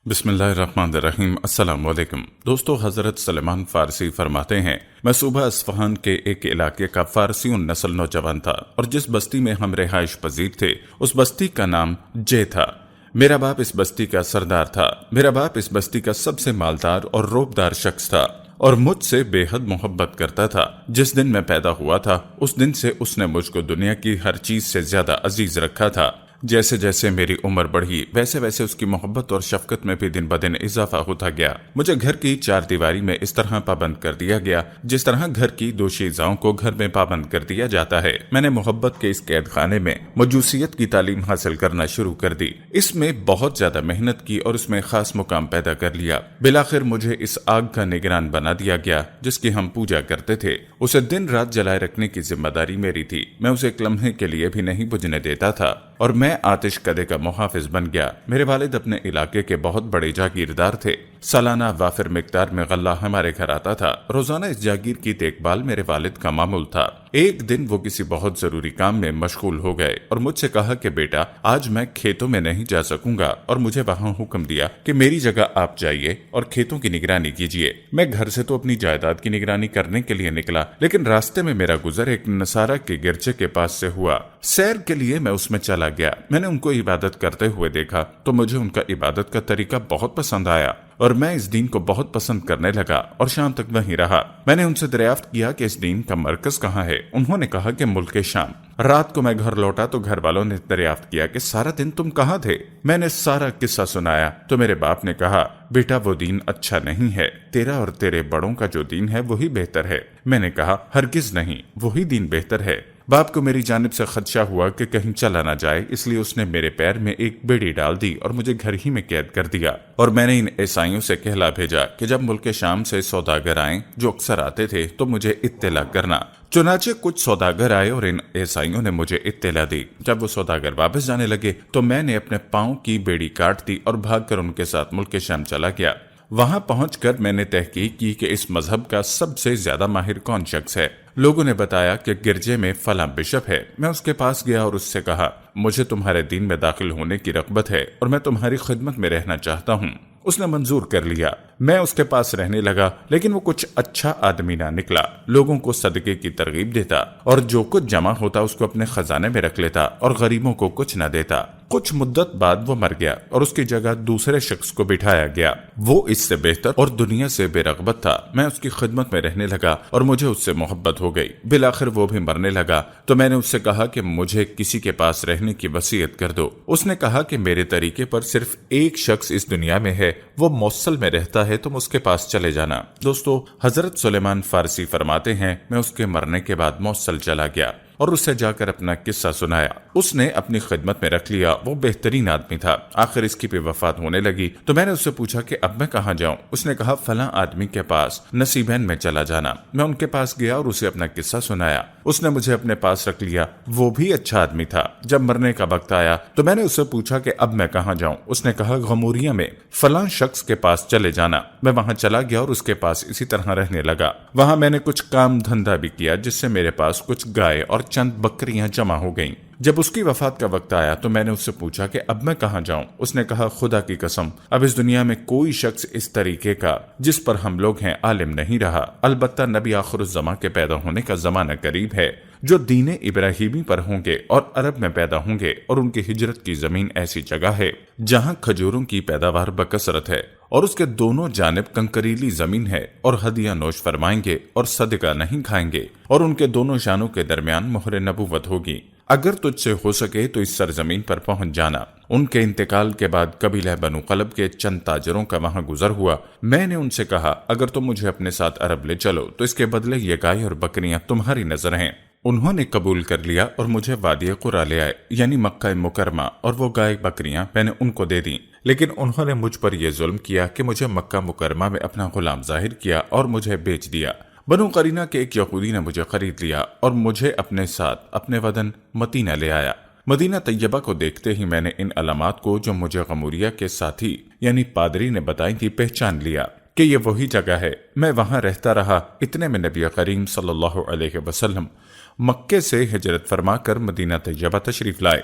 بسم اللہ الرحمن الرحیم۔ السلام علیکم دوستو، حضرت سلیمان فارسی فرماتے ہیں، میں صوبہ اصفہان کے ایک علاقے کا فارسیوں نسل نوجوان تھا اور جس بستی میں ہم رہائش پذیر تھے اس بستی کا نام جے تھا۔ میرا باپ اس بستی کا سردار تھا۔ میرا باپ اس بستی کا سب سے مالدار اور روبدار شخص تھا اور مجھ سے بے حد محبت کرتا تھا۔ جس دن میں پیدا ہوا تھا اس دن سے اس نے مجھ کو دنیا کی ہر چیز سے زیادہ عزیز رکھا تھا۔ جیسے جیسے میری عمر بڑھی ویسے ویسے اس کی محبت اور شفقت میں بھی دن بدن اضافہ ہوتا گیا۔ مجھے گھر کی چار دیواری میں اس طرح پابند کر دیا گیا جس طرح گھر کی دو شیزاؤں کو گھر میں پابند کر دیا جاتا ہے۔ میں نے محبت کے اس قید خانے میں مجوسیت کی تعلیم حاصل کرنا شروع کر دی۔ اس میں بہت زیادہ محنت کی اور اس میں خاص مقام پیدا کر لیا۔ بالآخر مجھے اس آگ کا نگران بنا دیا گیا جس کی ہم پوجا کرتے تھے۔ اسے دن رات جلائے رکھنے کی ذمہ داری میری تھی۔ میں اسے ایک لمحے کے لیے بھی نہیں بجھنے دیتا تھا اور میں آتش کدے کا محافظ بن گیا۔ میرے والد اپنے علاقے کے بہت بڑے جاگیردار تھے۔ سالانہ وافر مقدار میں غلہ ہمارے گھر آتا تھا۔ روزانہ اس جاگیر کی دیکھ بھال میرے والد کا معمول تھا۔ ایک دن وہ کسی بہت ضروری کام میں مشغول ہو گئے اور مجھ سے کہا کہ بیٹا آج میں کھیتوں میں نہیں جا سکوں گا، اور مجھے وہاں حکم دیا کہ میری جگہ آپ جائیے اور کھیتوں کی نگرانی کیجیے۔ میں گھر سے تو اپنی جائیداد کی نگرانی کرنے کے لیے نکلا، لیکن راستے میں میرا گزر ایک نصارہ کے گرجے کے پاس سے ہوا۔ سیر کے لیے میں اس میں چلا گیا۔ میں نے ان کو عبادت کرتے ہوئے دیکھا تو مجھے ان کا عبادت کا طریقہ بہت پسند آیا اور میں اس دین کو بہت پسند کرنے لگا اور شام تک وہیں رہا۔ میں نے ان سے دریافت کیا کہ اس دین کا مرکز کہاں ہے۔ انہوں نے کہا کہ ملک شام۔ رات کو میں گھر لوٹا تو گھر والوں نے دریافت کیا کہ سارا دن تم کہاں تھے۔ میں نے سارا قصہ سنایا تو میرے باپ نے کہا بیٹا وہ دین اچھا نہیں ہے، تیرا اور تیرے بڑوں کا جو دین ہے وہی بہتر ہے۔ میں نے کہا ہرگز نہیں، وہی دین بہتر ہے۔ باپ کو میری جانب سے خدشہ ہوا کہ کہیں چلا نہ جائے، اس لیے اس نے میرے پیر میں ایک بیڑی ڈال دی اور مجھے گھر ہی میں قید کر دیا۔ اور میں نے ان عیسائیوں سے کہلا بھیجا کہ جب ملک شام سے سوداگر آئیں جو اکثر آتے تھے تو مجھے اطلاع کرنا۔ چنانچہ کچھ سوداگر آئے اور ان عیسائیوں نے مجھے اطلاع دی۔ جب وہ سوداگر واپس جانے لگے تو میں نے اپنے پاؤں کی بیڑی کاٹ دی اور بھاگ کر ان کے ساتھ ملک شام چلا گیا۔ وہاں پہنچ کر میں نے تحقیق کی کہ اس مذہب کا سب سے زیادہ ماہر کون شخص ہے۔ لوگوں نے بتایا کہ گرجے میں فلاں بشپ ہے۔ میں اس کے پاس گیا اور اس سے کہا مجھے تمہارے دین میں داخل ہونے کی رغبت ہے اور میں تمہاری خدمت میں رہنا چاہتا ہوں۔ اس نے منظور کر لیا۔ میں اس کے پاس رہنے لگا، لیکن وہ کچھ اچھا آدمی نہ نکلا۔ لوگوں کو صدقے کی ترغیب دیتا اور جو کچھ جمع ہوتا اس کو اپنے خزانے میں رکھ لیتا اور غریبوں کو کچھ نہ دیتا۔ کچھ مدت بعد وہ مر گیا اور اس کی جگہ دوسرے شخص کو بٹھایا گیا۔ وہ اس سے بہتر اور دنیا سے بے رغبت تھا۔ میں اس کی خدمت میں رہنے لگا اور مجھے اس سے محبت ہو گئی۔ بالآخر وہ بھی مرنے لگا تو میں نے اس سے کہا کہ مجھے کسی کے پاس رہنے کی وصیت کر دو۔ اس نے کہا کہ میرے طریقے پر صرف ایک شخص اس دنیا میں ہے، وہ موصل میں رہتا ہے، تم اس کے پاس چلے جانا۔ دوستو، حضرت سلیمان فارسی فرماتے ہیں میں اس کے مرنے کے بعد موصل چلا گیا اور اس سے جا کر اپنا قصہ سنایا۔ اس نے اپنی خدمت میں رکھ لیا۔ وہ بہترین آدمی تھا۔ آخر اس کی بھی وفات ہونے لگی تو میں نے اس سے پوچھا کہ اب میں کہاں جاؤں۔ اس نے کہا فلاں آدمی کے پاس نصیبین میں چلا جانا۔ میں ان کے پاس گیا اور اسے اپنا قصہ سنایا۔ اس نے مجھے اپنے پاس رکھ لیا۔ وہ بھی اچھا آدمی تھا۔ جب مرنے کا وقت آیا تو میں نے اس سے پوچھا کہ اب میں کہاں جاؤں۔ اس نے کہا غموریہ میں فلاں شخص کے پاس چلے جانا۔ میں وہاں چلا گیا اور اس کے پاس اسی طرح رہنے لگا۔ وہاں میں نے کچھ کام دھندا بھی کیا جس سے میرے پاس کچھ گائے اور چند بکریاں جمع ہو گئیں۔ جب اس کی وفات کا وقت آیا تو میں نے اس سے پوچھا کہ اب میں کہاں جاؤں۔ اس نے کہا خدا کی قسم اب اس دنیا میں کوئی شخص اس طریقے کا جس پر ہم لوگ ہیں عالم نہیں رہا، البتہ نبی آخر الزماں کے پیدا ہونے کا زمانہ قریب ہے جو دین ابراہیمی پر ہوں گے اور عرب میں پیدا ہوں گے، اور ان کی ہجرت کی زمین ایسی جگہ ہے جہاں کھجوروں کی پیداوار بکثرت ہے اور اس کے دونوں جانب کنکریلی زمین ہے، اور ہدیہ نوش فرمائیں گے اور صدقہ نہیں کھائیں گے، اور ان کے دونوں شانوں کے درمیان مہر نبوت ہوگی۔ اگر تجھ سے ہو سکے تو اس سرزمین پر پہنچ جانا۔ ان کے انتقال کے بعد قبیلہ بنو قلب کے چند تاجروں کا وہاں گزر ہوا۔ میں نے ان سے کہا اگر تم مجھے اپنے ساتھ عرب لے چلو تو اس کے بدلے یہ گائے اور بکریاں تمہاری نظر ہیں۔ انہوں نے قبول کر لیا اور مجھے وادی قرا لے آئے، یعنی مکہ مکرمہ، اور وہ گائے بکریاں میں نے ان کو دے دیں۔ لیکن انہوں نے مجھ پر یہ ظلم کیا کہ مجھے مکہ مکرمہ میں اپنا غلام ظاہر کیا اور مجھے بیچ دیا۔ بنو قرینہ کے ایک یہودی نے مجھے خرید لیا اور مجھے اپنے ساتھ اپنے وطن مدینہ لے آیا۔ مدینہ طیبہ کو دیکھتے ہی میں نے ان علامات کو جو مجھے غموریہ کے ساتھی یعنی پادری نے بتائی تھی پہچان لیا کہ یہ وہی جگہ ہے۔ میں وہاں رہتا رہا۔ اتنے میں نبی کریم صلی اللہ علیہ وسلم مکے سے ہجرت فرما کر مدینہ طیبہ تشریف لائے۔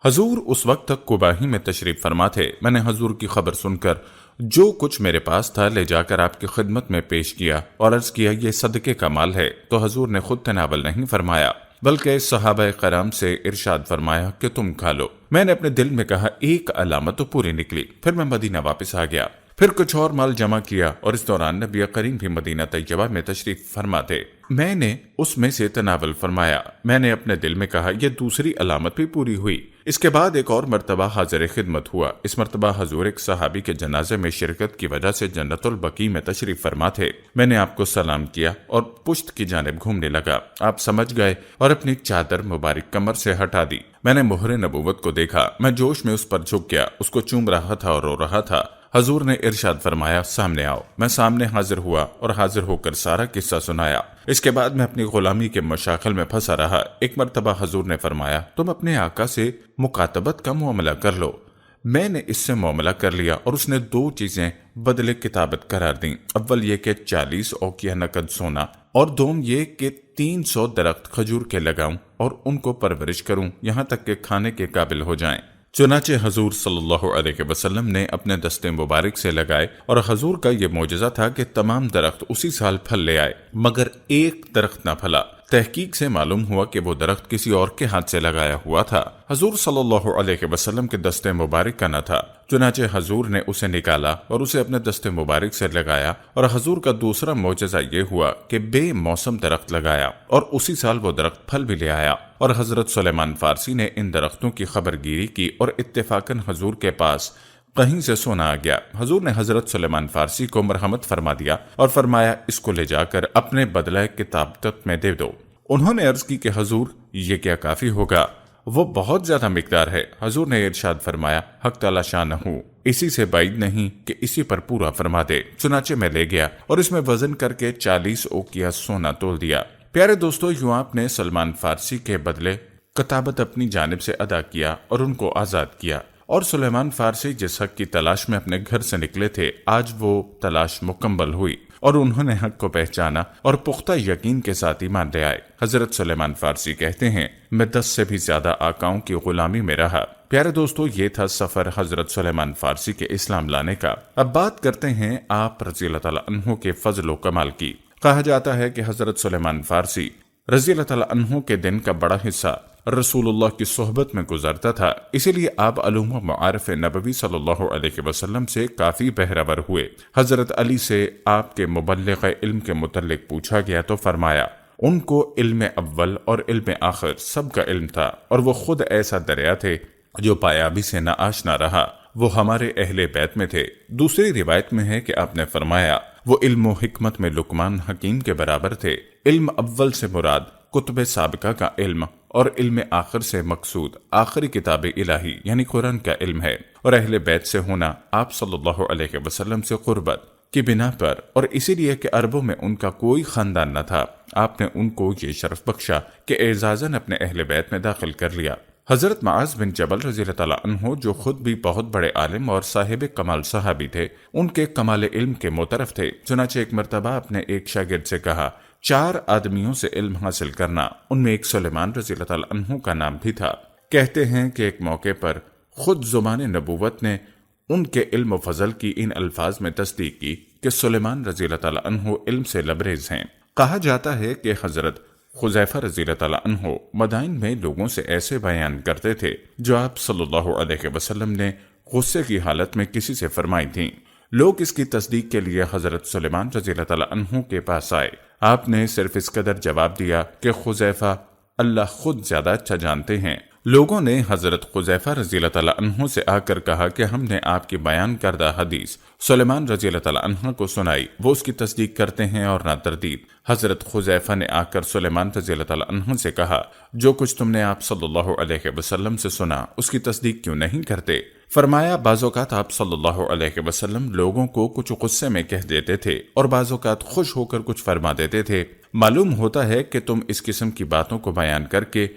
حضور اس وقت تک قباء ہی میں تشریف فرما تھے۔ میں نے حضور کی خبر سن کر جو کچھ میرے پاس تھا لے جا کر آپ کی خدمت میں پیش کیا اور عرض کیا یہ صدقے کا مال ہے، تو حضور نے خود تناول نہیں فرمایا بلکہ صحابہ کرام سے ارشاد فرمایا کہ تم کھا لو۔ میں نے اپنے دل میں کہا ایک علامت تو پوری نکلی، پھر میں مدینہ واپس آ گیا، پھر کچھ اور مال جمع کیا، اور اس دوران نبی کریم بھی مدینہ طیبہ میں تشریف فرما تھے۔ میں نے اس میں سے تناول فرمایا۔ میں نے اپنے دل میں کہا یہ دوسری علامت بھی پوری ہوئی۔ اس کے بعد ایک اور مرتبہ حاضر خدمت ہوا۔ اس مرتبہ حضور ایک صحابی کے جنازے میں شرکت کی وجہ سے جنت البقیع میں تشریف فرما تھے۔ میں نے آپ کو سلام کیا اور پشت کی جانب گھومنے لگا۔ آپ سمجھ گئے اور اپنی چادر مبارک کمر سے ہٹا دی۔ میں نے مہر نبوت کو دیکھا، میں جوش میں اس پر جھک گیا، اس کو چوم رہا تھا اور رو رہا تھا۔ حضور نے ارشاد فرمایا سامنے آؤ۔ میں سامنے حاضر ہوا اور حاضر ہو کر سارا قصہ سنایا۔ اس کے بعد میں اپنی غلامی کے مشاغل میں پھنسا رہا۔ ایک مرتبہ حضور نے فرمایا تم اپنے آقا سے مکاتبت کا معاملہ کر لو۔ میں نے اس سے معاملہ کر لیا اور اس نے 2 چیزیں بدلے کتابت قرار دیں۔ اول یہ کہ 40 اوقیہ نقد سونا، اور دوم یہ کہ 300 درخت کھجور کے لگاؤں اور ان کو پرورش کروں یہاں تک کہ کھانے کے قابل ہو جائیں۔ چنانچہ حضور صلی اللہ علیہ وسلم نے اپنے دستے مبارک سے لگائے، اور حضور کا یہ معجزہ تھا کہ تمام درخت اسی سال پھل لے آئے مگر ایک درخت نہ پھلا۔ تحقیق سے معلوم ہوا کہ وہ درخت کسی اور کے ہاتھ سے لگایا ہوا تھا، حضور صلی اللہ علیہ وسلم کے دستے مبارک کا نہ تھا۔ چنانچہ حضور نے اسے نکالا اور اسے اپنے دستے مبارک سے لگایا، اور حضور کا دوسرا معجزہ یہ ہوا کہ بے موسم درخت لگایا اور اسی سال وہ درخت پھل بھی لے آیا۔ اور حضرت سلیمان فارسی نے ان درختوں کی خبر گیری کی اور اتفاقاً حضور کے پاس کہیں سے سونا آ گیا۔ حضور نے حضرت سلیمان فارسی کو مرحمت فرما دیا اور فرمایا اس کو لے جا کر اپنے بدلہ کتابت میں دے دو۔ انہوں نے عرض کی کہ حضور یہ کیا کافی ہوگا؟ وہ بہت زیادہ مقدار ہے۔ حضور نے ارشاد فرمایا حق تعالی شانہ اسی سے بعید نہیں کہ اسی پر پورا فرما دے۔ چنانچہ میں لے گیا اور اس میں وزن کر کے 40 اوقیہ سونا تول دیا۔ پیارے دوستو، یوں آپ نے سلمان فارسی کے بدلے کتابت اپنی جانب سے ادا کیا اور ان کو آزاد کیا، اور سلیمان فارسی جس حق کی تلاش میں اپنے گھر سے نکلے تھے آج وہ تلاش مکمل ہوئی اور انہوں نے حق کو پہچانا اور پختہ یقین کے ساتھ ایمان لے آئے۔ حضرت سلیمان فارسی کہتے ہیں میں 10 سے بھی زیادہ آقاؤں کی غلامی میں رہا۔ پیارے دوستو، یہ تھا سفر حضرت سلیمان فارسی کے اسلام لانے کا۔ اب بات کرتے ہیں آپ رضی اللہ تعالیٰ عنہ کے فضل و کمال کی۔ کہا جاتا ہے کہ حضرت سلیمان فارسی رضی اللہ تعالیٰ عنہ کے دن کا بڑا حصہ رسول اللہ کی صحبت میں گزرتا تھا، اسی لیے آپ علوم و معارف نبوی صلی اللہ علیہ وسلم سے کافی بہرور ہوئے۔ حضرت علی سے آپ کے مبلغ علم کے متعلق پوچھا گیا تو فرمایا ان کو علم اول اور علم آخر سب کا علم تھا، اور وہ خود ایسا دریا تھے جو پایابی سے نہ آشنا رہا، وہ ہمارے اہل بیت میں تھے۔ دوسری روایت میں ہے کہ آپ نے فرمایا وہ علم و حکمت میں لقمان حکیم کے برابر تھے۔ علم اول سے مراد کتب سابقہ کا علم، اور علم آخر سے مقصود آخری کتاب الہی یعنی قرآن کا علم ہے، اور اہل بیت سے ہونا آپ صلی اللہ علیہ وسلم سے قربت کی بنا پر، اور اسی لیے کہ عربوں میں ان کا کوئی خاندان نہ تھا، آپ نے ان کو یہ شرف بخشا کہ اعزازاً اپنے اہل بیت میں داخل کر لیا۔ حضرت معاذ بن جبل رضی اللہ تعالیٰ عنہ جو خود بھی بہت بڑے عالم اور صاحب کمال صحابی تھے، ان کے کمال علم کے معترف تھے۔ چنانچہ ایک مرتبہ اپنے ایک شاگرد سے کہا 4 آدمیوں سے علم حاصل کرنا، ان میں ایک سلیمان رضی اللہ تعالیٰ عنہ کا نام بھی تھا۔ کہتے ہیں کہ ایک موقع پر خود زبان نبوت نے ان کے علم و فضل کی ان الفاظ میں تصدیق کی کہ سلیمان رضی اللہ تعالیٰ عنہ علم سے لبریز ہیں۔ کہا جاتا ہے کہ حضرت حذیفہ رضی اللہ تعالیٰ عنہ مدائن میں لوگوں سے ایسے بیان کرتے تھے جو آپ صلی اللہ علیہ وسلم نے غصے کی حالت میں کسی سے فرمائی تھیں۔ لوگ اس کی تصدیق کے لیے حضرت سلیمان رضی اللہ تعالیٰ عنہ کے پاس آئے۔ آپ نے صرف اس قدر جواب دیا کہ حذیفہ اللہ خود زیادہ اچھا جانتے ہیں۔ لوگوں نے حضرت حذیفہ رضی اللہ تعالیٰ عنہ سے آ کر کہا کہ ہم نے آپ کی بیان کردہ حدیث سلیمان رضی اللہ تعالیٰ عنہ کو سنائی، وہ اس کی تصدیق کرتے ہیں اور نہ تردید۔ حضرت حذیفہ نے آ کر سلیمان رضی اللہ تعالیٰ عنہ سے کہا جو کچھ تم نے آپ صلی اللہ علیہ وسلم سے سنا اس کی تصدیق کیوں نہیں کرتے؟ فرمایا بعض اوقات آپ صلی اللہ علیہ وسلم لوگوں کو کچھ غصے میں کہہ دیتے تھے اور بعض اوقات خوش ہو کر کچھ فرما دیتے تھے۔ معلوم ہوتا ہے کہ تم اس قسم کی باتوں کو بیان کر کے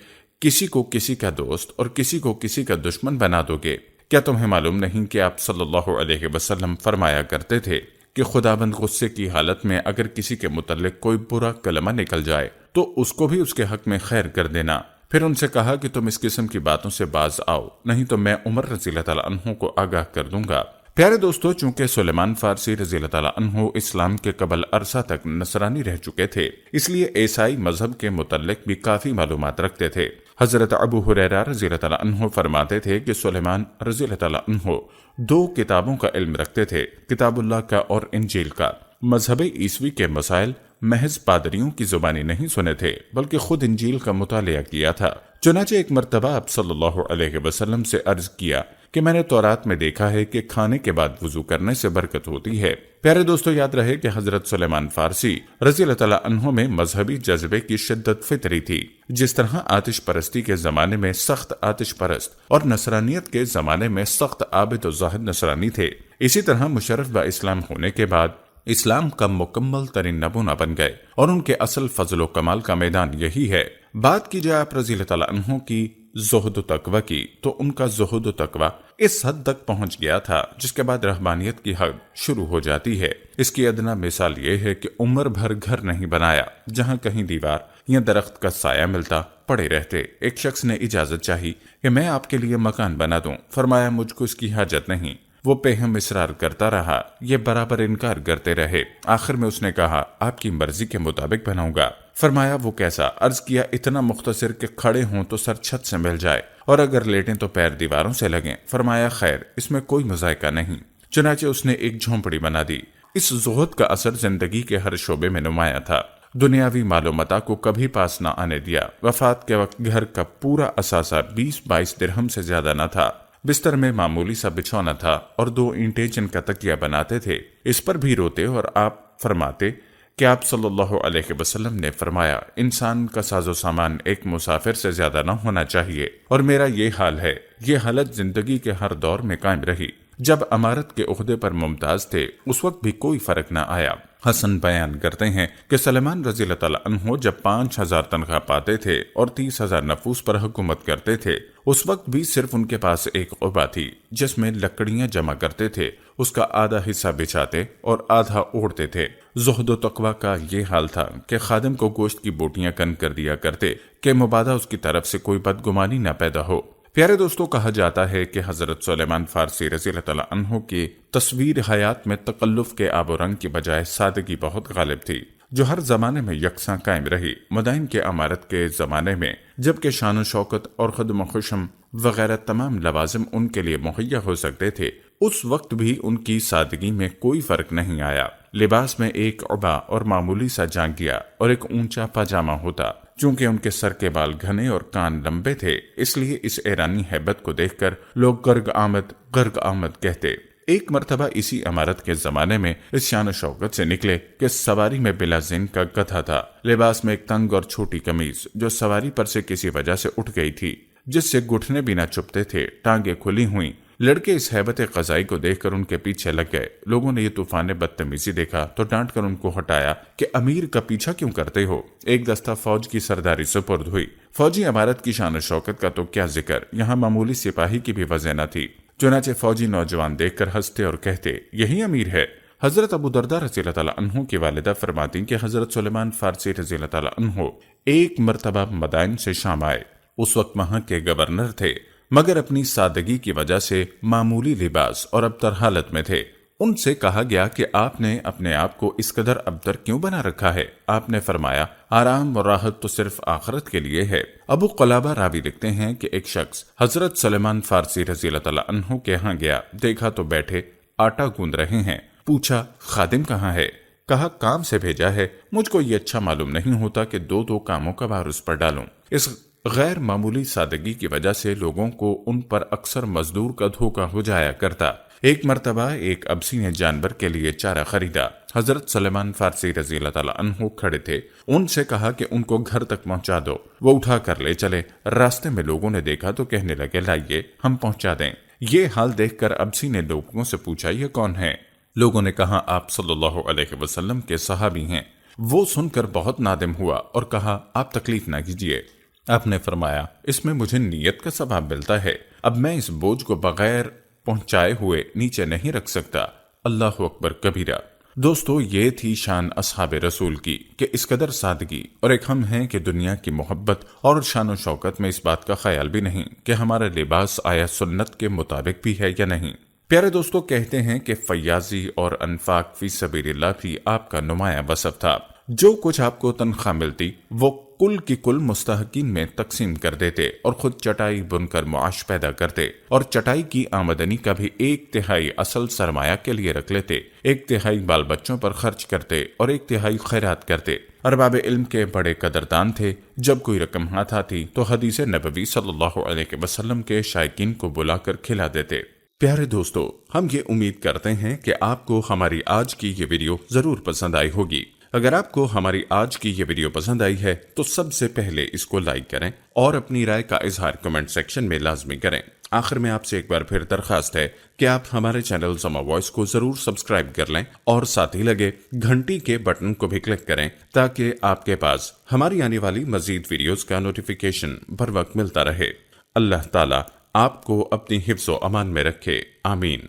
کسی کو کسی کا دوست اور کسی کو کسی کا دشمن بنا دو گے۔ کیا تمہیں معلوم نہیں کہ آپ صلی اللہ علیہ وسلم فرمایا کرتے تھے کہ خداوند غصے کی حالت میں اگر کسی کے متعلق کوئی برا کلمہ نکل جائے تو اس کو بھی اس کے حق میں خیر کر دینا۔ پھر ان سے کہا کہ تم اس قسم کی باتوں سے باز آؤ، نہیں تو میں عمر رضی اللہ تعالیٰ عنہ کو آگاہ کر دوں گا۔ پیارے دوستو، چونکہ سلیمان فارسی رضی اللہ تعالیٰ عنہ اسلام کے قبل عرصہ تک نصرانی رہ چکے تھے، اس لیے عیسائی مذہب کے متعلق بھی کافی معلومات رکھتے تھے۔ حضرت ابو ہریرہ رضی اللہ تعالیٰ عنہ فرماتے تھے کہ سلیمان رضی اللہ تعالیٰ عنہ 2 کتابوں کا علم رکھتے تھے، کتاب اللہ کا اور انجیل کا۔ مذہب عیسوی کے مسائل محض پادریوں کی زبانی نہیں سنے تھے، بلکہ خود انجیل کا مطالعہ کیا تھا۔ چنانچہ ایک مرتبہ آپ صلی اللہ علیہ وسلم سے عرض کیا کہ میں نے تورات میں دیکھا ہے کہ کھانے کے بعد وضو کرنے سے برکت ہوتی ہے۔ پیارے دوستو، یاد رہے کہ حضرت سلیمان فارسی رضی اللہ تعالیٰ عنہ میں مذہبی جذبے کی شدت فطری تھی۔ جس طرح آتش پرستی کے زمانے میں سخت آتش پرست اور نصرانیت کے زمانے میں سخت عابد و زاہد نصرانی تھے، اسی طرح مشرف با اسلام ہونے کے بعد اسلام کا مکمل ترین نمونہ بن گئے، اور ان کے اصل فضل و کمال کا میدان یہی ہے۔ بات کی جائے آپ رضی اللہ تعالیٰ عنہ کی زہد و تقوی کی، تو ان کا زہد و تقوی اس حد تک پہنچ گیا تھا جس کے بعد رحمانیت کی حد شروع ہو جاتی ہے۔ اس کی ادنا مثال یہ ہے کہ عمر بھر گھر نہیں بنایا جہاں کہیں دیوار یا درخت کا سایہ ملتا، پڑے رہتے۔ ایک شخص نے اجازت چاہی کہ میں آپ کے لیے مکان بنا دوں، فرمایا مجھ کو اس کی حاجت نہیں۔ وہ پیہم اصرار کرتا رہا، یہ برابر انکار کرتے رہے۔ آخر میں اس نے کہا آپ کی مرضی کے مطابق بناؤں گا۔ فرمایا وہ کیسا؟ عرض کیا اتنا مختصر کہ کھڑے ہوں تو سر چھت سے مل جائے، اور اگر لیٹیں تو پیر دیواروں سے لگیں۔ فرمایا خیر، اس میں کوئی مذائقہ نہیں۔ چنانچہ اس نے ایک جھونپڑی بنا دی۔ اس زہد کا اثر زندگی کے ہر شعبے میں نمایاں تھا۔ دنیاوی مال و متاع کو کبھی پاس نہ آنے دیا۔ وفات کے وقت گھر کا پورا اثاثہ 20-22 درہم سے زیادہ نہ تھا۔ بستر میں معمولی سا بچھونا تھا اور 2 اینٹیں جن کا تکیہ بناتے تھے۔ اس پر بھی روتے، اور آپ فرماتے کہ آپ صلی اللہ علیہ وسلم نے فرمایا انسان کا ساز و سامان ایک مسافر سے زیادہ نہ ہونا چاہیے، اور میرا یہ حال ہے۔ یہ حالت زندگی کے ہر دور میں قائم رہی۔ جب امارت کے عہدے پر ممتاز تھے اس وقت بھی کوئی فرق نہ آیا۔ حسن بیان کرتے ہیں کہ سلیمان رضی اللہ تعالیٰ عنہ جب 5000 تنخواہ پاتے تھے اور 30,000 نفوس پر حکومت کرتے تھے، اس وقت بھی صرف ان کے پاس ایک قبہ تھی جس میں لکڑیاں جمع کرتے تھے، اس کا آدھا حصہ بچھاتے اور آدھا اوڑھتے تھے۔ زہد و تقوی کا یہ حال تھا کہ خادم کو گوشت کی بوٹیاں کن کر دیا کرتے کہ مبادا اس کی طرف سے کوئی بدگمانی نہ پیدا ہو۔ پیارے دوستوں، کہا جاتا ہے کہ حضرت سلیمان فارسی رضی اللہ تعالیٰ عنہ کی تصویر حیات میں تکلف کے آب و رنگ کی بجائے سادگی بہت غالب تھی، جو ہر زمانے میں یکساں قائم رہی۔ مدائن کے امارت کے زمانے میں جبکہ شان و شوکت اور خدم و خشم وغیرہ تمام لوازم ان کے لیے مہیا ہو سکتے تھے، اس وقت بھی ان کی سادگی میں کوئی فرق نہیں آیا۔ لباس میں ایک عبا اور معمولی سا جانگیا اور ایک اونچا پاجامہ ہوتا۔ چونکہ ان کے سر کے بال گھنے اور کان لمبے تھے، اس لیے اس ایرانی ہیبت کو دیکھ کر لوگ گرگ آمد کہتے۔ ایک مرتبہ اسی امارت کے زمانے میں اس شان و شوکت سے نکلے کہ سواری میں بلا زین کا گدھا تھا، لباس میں ایک تنگ اور چھوٹی قمیض جو سواری پر سے کسی وجہ سے اٹھ گئی تھی، جس سے گھٹنے بھی نہ چپتے تھے، ٹانگیں کھلی ہوئیں۔ لڑکے اس ہیبت قضائی کو دیکھ کر ان کے پیچھے لگ گئے۔ لوگوں نے یہ طوفان بدتمیزی دیکھا تو ڈانٹ کر ان کو ہٹایا کہ امیر کا پیچھا کیوں کرتے ہو۔ ایک دستہ فوج کی سرداری سپرد ہوئی۔ فوجی عمارت کی شان و شوکت کا تو کیا ذکر، یہاں معمولی سپاہی کی بھی وجہ نہ تھی۔ چنانچہ فوجی نوجوان دیکھ کر ہنستے اور کہتے یہی امیر ہے۔ حضرت ابو درداء رضی اللہ تعالیٰ عنہ کی والدہ فرماتی کہ حضرت سلیمان فارسی رضی اللہ تعالیٰ عنہ ایک مرتبہ مدائن سے شام آئے۔ اس وقت وہاں کے گورنر تھے، مگر اپنی سادگی کی وجہ سے معمولی لباس اور ابتر حالت میں تھے۔ ان سے کہا گیا کہ آپ نے اپنے آپ کو اس قدر ابتر کیوں بنا رکھا ہے؟ آپ نے فرمایا آرام اور راحت تو صرف آخرت کے لیے ہے۔ ابو قلابہ راوی لکھتے ہیں کہ ایک شخص حضرت سلیمان فارسی رضی اللہ تعالیٰ عنہ کے ہاں گیا، دیکھا تو بیٹھے آٹا گوندھ رہے ہیں۔ پوچھا خادم کہاں ہے؟ کہا کام سے بھیجا ہے۔ مجھ کو یہ اچھا معلوم نہیں ہوتا کہ دو کاموں کا بھار اس پر ڈالوں۔ اس غیر معمولی سادگی کی وجہ سے لوگوں کو ان پر اکثر مزدور کا دھوکہ ہو جایا کرتا۔ ایک مرتبہ ایک ابسی نے جانور کے لیے چارہ خریدا۔ حضرت سلیمان فارسی رضی اللہ تعالیٰ عنہ کھڑے تھے، ان سے کہا کہ ان کو گھر تک پہنچا دو۔ وہ اٹھا کر لے چلے۔ راستے میں لوگوں نے دیکھا تو کہنے لگے لائیے ہم پہنچا دیں۔ یہ حال دیکھ کر ابسی نے لوگوں سے پوچھا یہ کون ہے؟ لوگوں نے کہا آپ صلی اللہ علیہ وسلم کے صحابی ہیں۔ وہ سن کر بہت نادم ہوا اور کہا آپ تکلیف نہ کیجیے۔ آپ نے فرمایا اس میں مجھے نیت کا ثواب ملتا ہے، اب میں اس بوجھ کو بغیر پہنچائے ہوئے نیچے نہیں رکھ سکتا۔ اللہ اکبر کبیرہ۔ دوستو، یہ تھی شان اصحاب رسول کی کہ اس قدر سادگی، اور ایک ہم ہیں کہ دنیا کی محبت اور شان و شوکت میں اس بات کا خیال بھی نہیں کہ ہمارا لباس آیا سنت کے مطابق بھی ہے یا نہیں۔ پیارے دوستوں، کہتے ہیں کہ فیاضی اور انفاق فی سبیل اللہ بھی آپ کا نمایاں وصف تھا۔ جو کچھ آپ کو تنخواہ ملتی وہ کل کی کل مستحقین میں تقسیم کر دیتے اور خود چٹائی بن کر معاش پیدا کرتے، اور چٹائی کی آمدنی کا بھی 1/3 اصل سرمایہ کے لیے رکھ لیتے، 1/3 بال بچوں پر خرچ کرتے اور 1/3 خیرات کرتے۔ ارباب علم کے بڑے قدردان تھے۔ جب کوئی رقم ہاتھ آتی تو حدیث نبوی صلی اللہ علیہ وسلم کے شائقین کو بلا کر کھلا دیتے۔ پیارے دوستو، ہم یہ امید کرتے ہیں کہ آپ کو ہماری آج کی یہ ویڈیو ضرور پسند آئی ہوگی۔ اگر آپ کو ہماری آج کی یہ ویڈیو پسند آئی ہے تو سب سے پہلے اس کو لائک کریں اور اپنی رائے کا اظہار کمنٹ سیکشن میں لازمی کریں۔ آخر میں آپ سے ایک بار پھر درخواست ہے کہ آپ ہمارے چینل سما وائس کو ضرور سبسکرائب کر لیں اور ساتھ ہی لگے گھنٹی کے بٹن کو بھی کلک کریں تاکہ آپ کے پاس ہماری آنے والی مزید ویڈیوز کا نوٹیفیکیشن بر وقت ملتا رہے۔ اللہ تعالیٰ آپ کو اپنی حفظ و امان میں رکھے، آمین۔